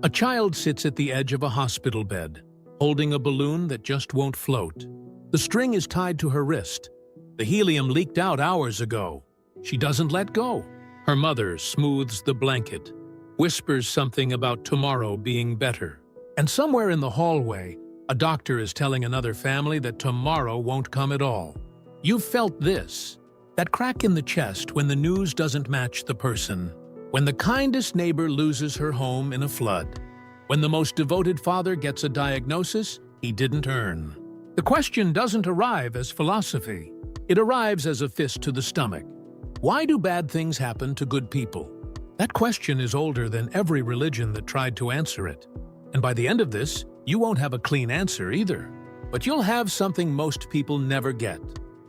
A child sits at the edge of a hospital bed, holding a balloon that just won't float. The string is tied to her wrist. The helium leaked out hours ago. She doesn't let go. Her mother smooths the blanket, whispers something about tomorrow being better. And somewhere in the hallway, a doctor is telling another family that tomorrow won't come at all. You've felt this, that crack in the chest when the news doesn't match the person, when the kindest neighbor loses her home in a flood, when the most devoted father gets a diagnosis he didn't earn. The question doesn't arrive as philosophy. It arrives as a fist to the stomach. Why do bad things happen to good people? That question is older than every religion that tried to answer it. And by the end of this, you won't have a clean answer either. But you'll have something most people never get.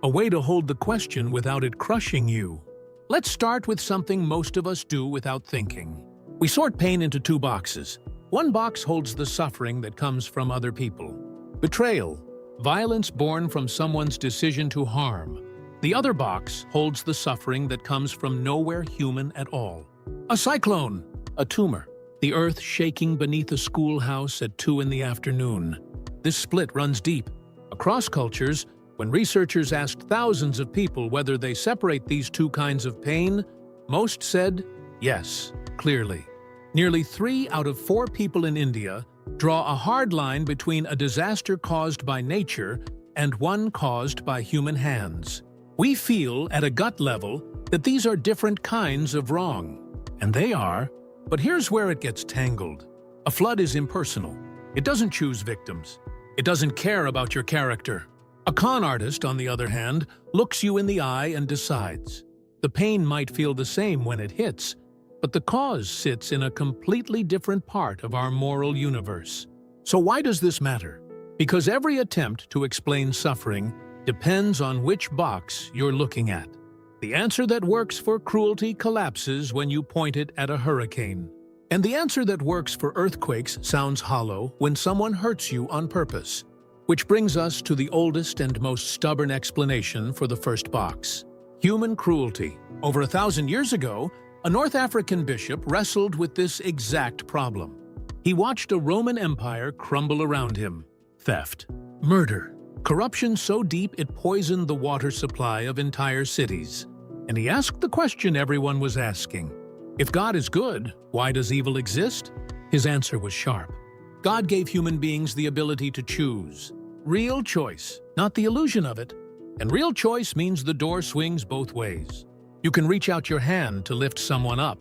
A way to hold the question without it crushing you. Let's start with something most of us do without thinking. We sort pain into two boxes. One box holds the suffering that comes from other people. Betrayal, violence born from someone's decision to harm. The other box holds the suffering that comes from nowhere human at all. A cyclone, a tumor, the earth shaking beneath a schoolhouse at 2 in the afternoon. This split runs deep. Across cultures, when researchers asked thousands of people whether they separate these two kinds of pain, most said yes, clearly. Nearly 3 out of 4 people in India draw a hard line between a disaster caused by nature and one caused by human hands. We feel, at a gut level, that these are different kinds of wrong. And they are, but here's where it gets tangled. A flood is impersonal. It doesn't choose victims. It doesn't care about your character. A con artist, on the other hand, looks you in the eye and decides. The pain might feel the same when it hits, but the cause sits in a completely different part of our moral universe. So why does this matter? Because every attempt to explain suffering depends on which box you're looking at. The answer that works for cruelty collapses when you point it at a hurricane. And the answer that works for earthquakes sounds hollow when someone hurts you on purpose. Which brings us to the oldest and most stubborn explanation for the first box. Human cruelty. Over 1,000 years ago, a North African bishop wrestled with this exact problem. He watched a Roman Empire crumble around him. Theft, murder, corruption so deep it poisoned the water supply of entire cities. And he asked the question everyone was asking. If God is good, why does evil exist? His answer was sharp. God gave human beings the ability to choose. Real choice, not the illusion of it. And real choice means the door swings both ways. You can reach out your hand to lift someone up.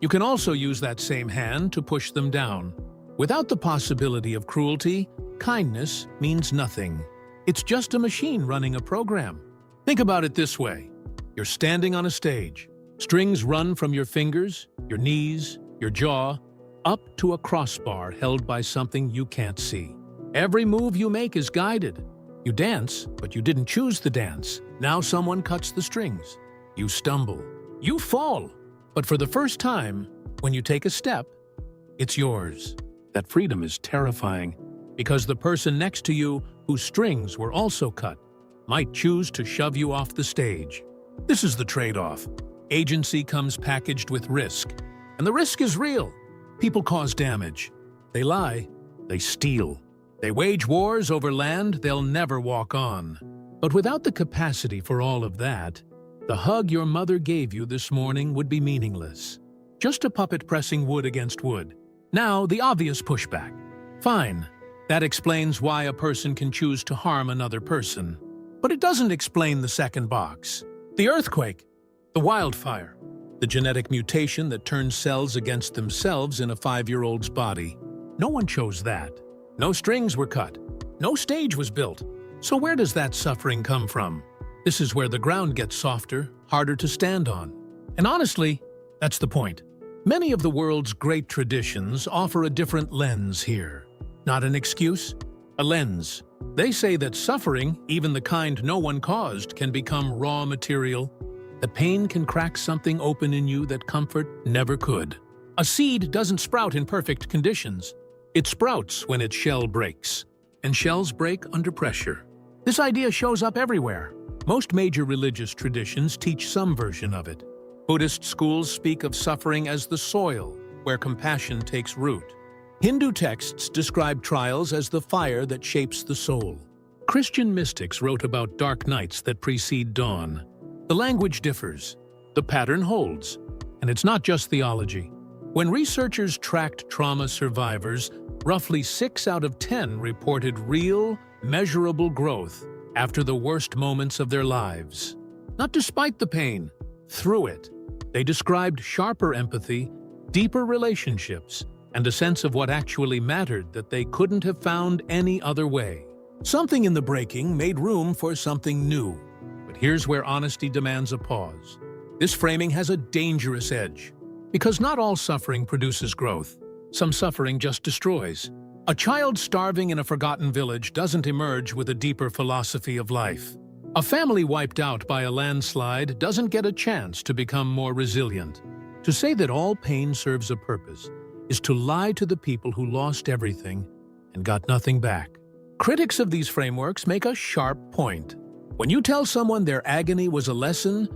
You can also use that same hand to push them down. Without the possibility of cruelty, kindness means nothing. It's just a machine running a program. Think about it this way. You're standing on a stage. Strings run from your fingers, your knees, your jaw, up to a crossbar held by something you can't see. Every move you make is guided. You dance, but you didn't choose the dance. Now someone cuts the strings. You stumble. You fall. But for the first time, when you take a step, it's yours. That freedom is terrifying, because the person next to you, whose strings were also cut, might choose to shove you off the stage. This is the trade-off. Agency comes packaged with risk. And the risk is real. People cause damage. They lie. They steal. They wage wars over land they'll never walk on. But without the capacity for all of that, the hug your mother gave you this morning would be meaningless. Just a puppet pressing wood against wood. Now, the obvious pushback. Fine. That explains why a person can choose to harm another person. But it doesn't explain the second box. The earthquake, the wildfire, the genetic mutation that turns cells against themselves in a 5-year-old's body. No one chose that. No strings were cut. No stage was built. So where does that suffering come from? This is where the ground gets softer, harder to stand on. And honestly, that's the point. Many of the world's great traditions offer a different lens here. Not an excuse, a lens. They say that suffering, even the kind no one caused, can become raw material. That pain can crack something open in you that comfort never could. A seed doesn't sprout in perfect conditions. It sprouts when its shell breaks. And shells break under pressure. This idea shows up everywhere. Most major religious traditions teach some version of it. Buddhist schools speak of suffering as the soil where compassion takes root. Hindu texts describe trials as the fire that shapes the soul. Christian mystics wrote about dark nights that precede dawn. The language differs. The pattern holds. And it's not just theology. When researchers tracked trauma survivors, roughly 6 out of 10 reported real, measurable growth after the worst moments of their lives. Not despite the pain, through it. They described sharper empathy, deeper relationships, and a sense of what actually mattered that they couldn't have found any other way. Something in the breaking made room for something new. But here's where honesty demands a pause. This framing has a dangerous edge. Because not all suffering produces growth. Some suffering just destroys. A child starving in a forgotten village doesn't emerge with a deeper philosophy of life. A family wiped out by a landslide doesn't get a chance to become more resilient. To say that all pain serves a purpose is to lie to the people who lost everything and got nothing back. Critics of these frameworks make a sharp point. When you tell someone their agony was a lesson,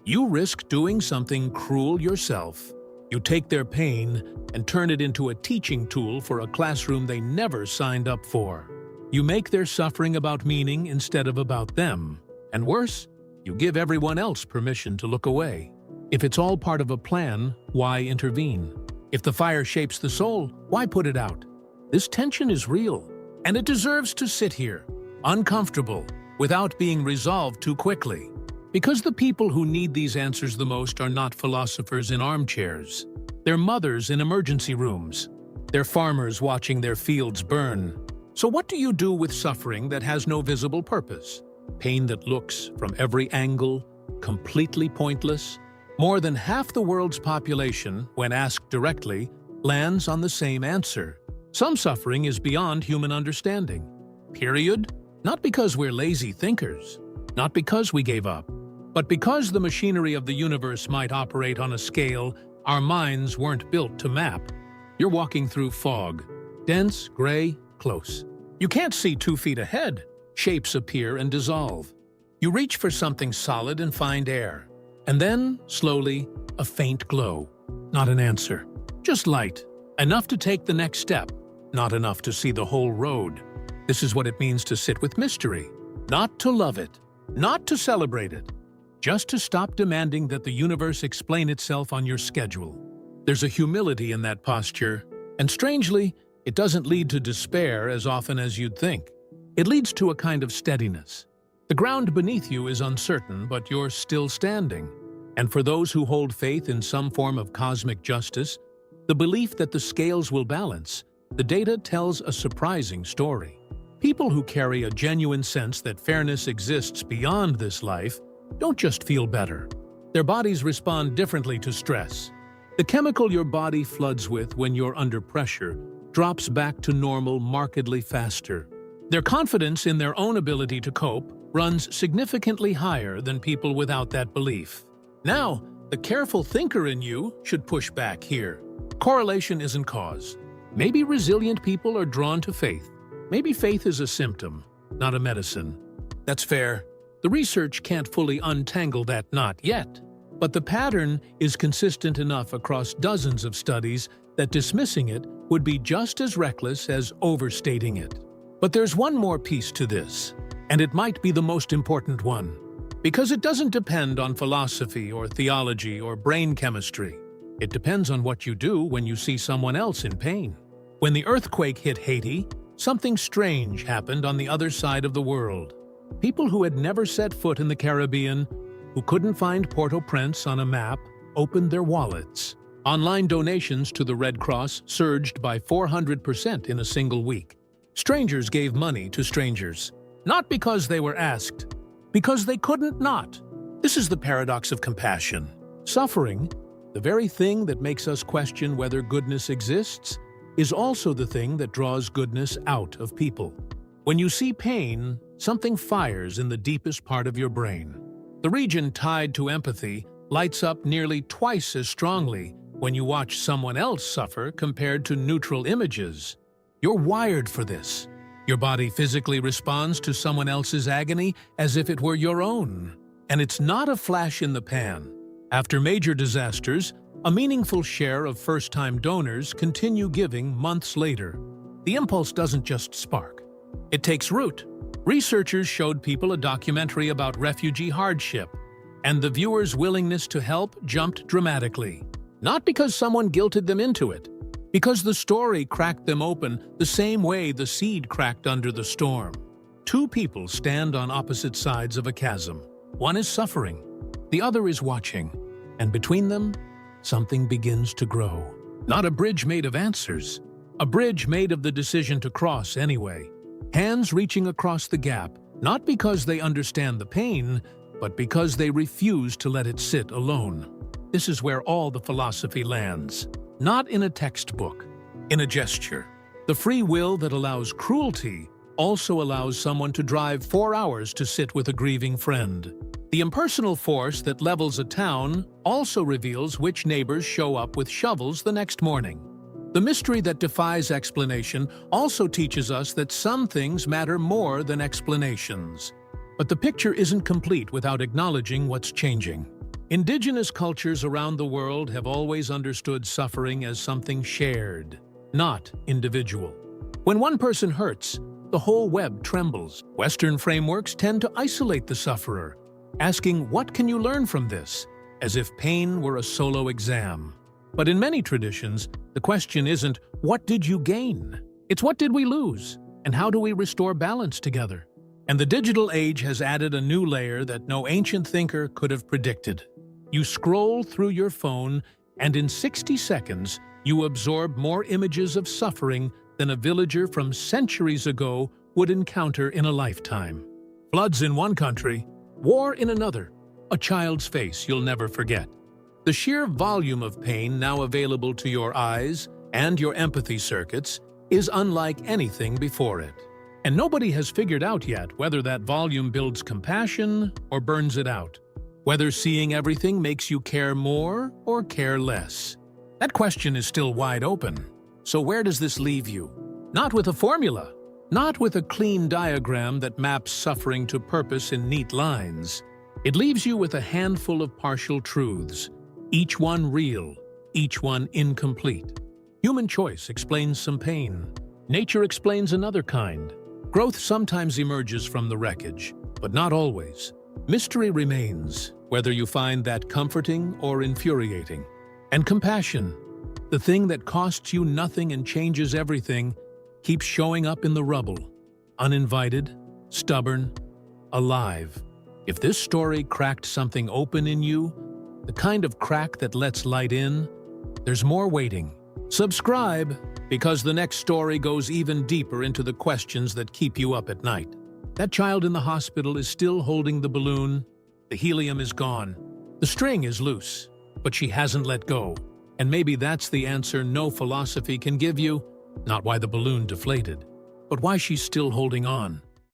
you risk doing something cruel yourself. You take their pain and turn it into a teaching tool for a classroom they never signed up for. You make their suffering about meaning instead of about them. And worse, you give everyone else permission to look away. If it's all part of a plan, why intervene? If the fire shapes the soul, why put it out? This tension is real, and it deserves to sit here, uncomfortable, without being resolved too quickly. Because the people who need these answers the most are not philosophers in armchairs. They're mothers in emergency rooms. They're farmers watching their fields burn. So what do you do with suffering that has no visible purpose? Pain that looks from every angle, completely pointless? More than half the world's population, when asked directly, lands on the same answer. Some suffering is beyond human understanding. Period. Not because we're lazy thinkers. Not because we gave up. But because the machinery of the universe might operate on a scale our minds weren't built to map. You're walking through fog. Dense, gray, close. You can't see 2 feet ahead. Shapes appear and dissolve. You reach for something solid and find air. And then, slowly, a faint glow. Not an answer. Just light. Enough to take the next step. Not enough to see the whole road. This is what it means to sit with mystery. Not to love it. Not to celebrate it. Just to stop demanding that the universe explain itself on your schedule. There's a humility in that posture. And strangely, it doesn't lead to despair as often as you'd think. It leads to a kind of steadiness. The ground beneath you is uncertain, but you're still standing. And for those who hold faith in some form of cosmic justice, the belief that the scales will balance, the data tells a surprising story. People who carry a genuine sense that fairness exists beyond this life don't just feel better. Their bodies respond differently to stress. The chemical your body floods with when you're under pressure drops back to normal markedly faster. Their confidence in their own ability to cope runs significantly higher than people without that belief. Now, the careful thinker in you should push back here. Correlation isn't cause. Maybe resilient people are drawn to faith. Maybe faith is a symptom, not a medicine. That's fair. The research can't fully untangle that knot yet. But the pattern is consistent enough across dozens of studies that dismissing it would be just as reckless as overstating it. But there's one more piece to this, and it might be the most important one. Because it doesn't depend on philosophy or theology or brain chemistry. It depends on what you do when you see someone else in pain. When the earthquake hit Haiti, something strange happened on the other side of the world. People who had never set foot in the Caribbean, who couldn't find Port-au-Prince on a map, opened their wallets. Online donations to the Red Cross surged by 400% in a single week. Strangers gave money to strangers. Not because they were asked, because they couldn't not. This is the paradox of compassion. Suffering, the very thing that makes us question whether goodness exists, is also the thing that draws goodness out of people. When you see pain, something fires in the deepest part of your brain. The region tied to empathy lights up nearly twice as strongly when you watch someone else suffer compared to neutral images. You're wired for this. Your body physically responds to someone else's agony as if it were your own. And it's not a flash in the pan. After major disasters, A meaningful share of first-time donors continue giving months later. The impulse doesn't just spark. It takes root. Researchers showed people a documentary about refugee hardship, and the viewers' willingness to help jumped dramatically. Not because someone guilted them into it, because the story cracked them open the same way the seed cracked under the storm. Two people stand on opposite sides of a chasm. One is suffering, the other is watching, and between them, something begins to grow. Not a bridge made of answers, a bridge made of the decision to cross anyway. Hands reaching across the gap, not because they understand the pain, but because they refuse to let it sit alone. This is where all the philosophy lands. Not in a textbook, in a gesture. The free will that allows cruelty also allows someone to drive 4 hours to sit with a grieving friend. The impersonal force that levels a town also reveals which neighbors show up with shovels the next morning. The mystery that defies explanation also teaches us that some things matter more than explanations. But the picture isn't complete without acknowledging what's changing. Indigenous cultures around the world have always understood suffering as something shared, not individual. When one person hurts, the whole web trembles. Western frameworks tend to isolate the sufferer, asking, "What can you learn from this?" as if pain were a solo exam. But in many traditions, the question isn't, "What did you gain?" It's, "What did we lose? And how do we restore balance together?" And the digital age has added a new layer that no ancient thinker could have predicted. You scroll through your phone, and in 60 seconds, you absorb more images of suffering than a villager from centuries ago would encounter in a lifetime. Floods in one country, war in another, a child's face you'll never forget. The sheer volume of pain now available to your eyes and your empathy circuits is unlike anything before it. And nobody has figured out yet whether that volume builds compassion or burns it out. Whether seeing everything makes you care more or care less. That question is still wide open. So where does this leave you? Not with a formula, not with a clean diagram that maps suffering to purpose in neat lines. It leaves you with a handful of partial truths, each one real, each one incomplete. Human choice explains some pain. Nature explains another kind. Growth sometimes emerges from the wreckage, but not always. Mystery remains, whether you find that comforting or infuriating. And compassion, the thing that costs you nothing and changes everything, keeps showing up in the rubble, uninvited, stubborn, alive. If this story cracked something open in you, the kind of crack that lets light in, there's more waiting. Subscribe, because the next story goes even deeper into the questions that keep you up at night. That child in the hospital is still holding the balloon. The helium is gone. The string is loose, but she hasn't let go. And maybe that's the answer no philosophy can give you. Not why the balloon deflated, but why she's still holding on.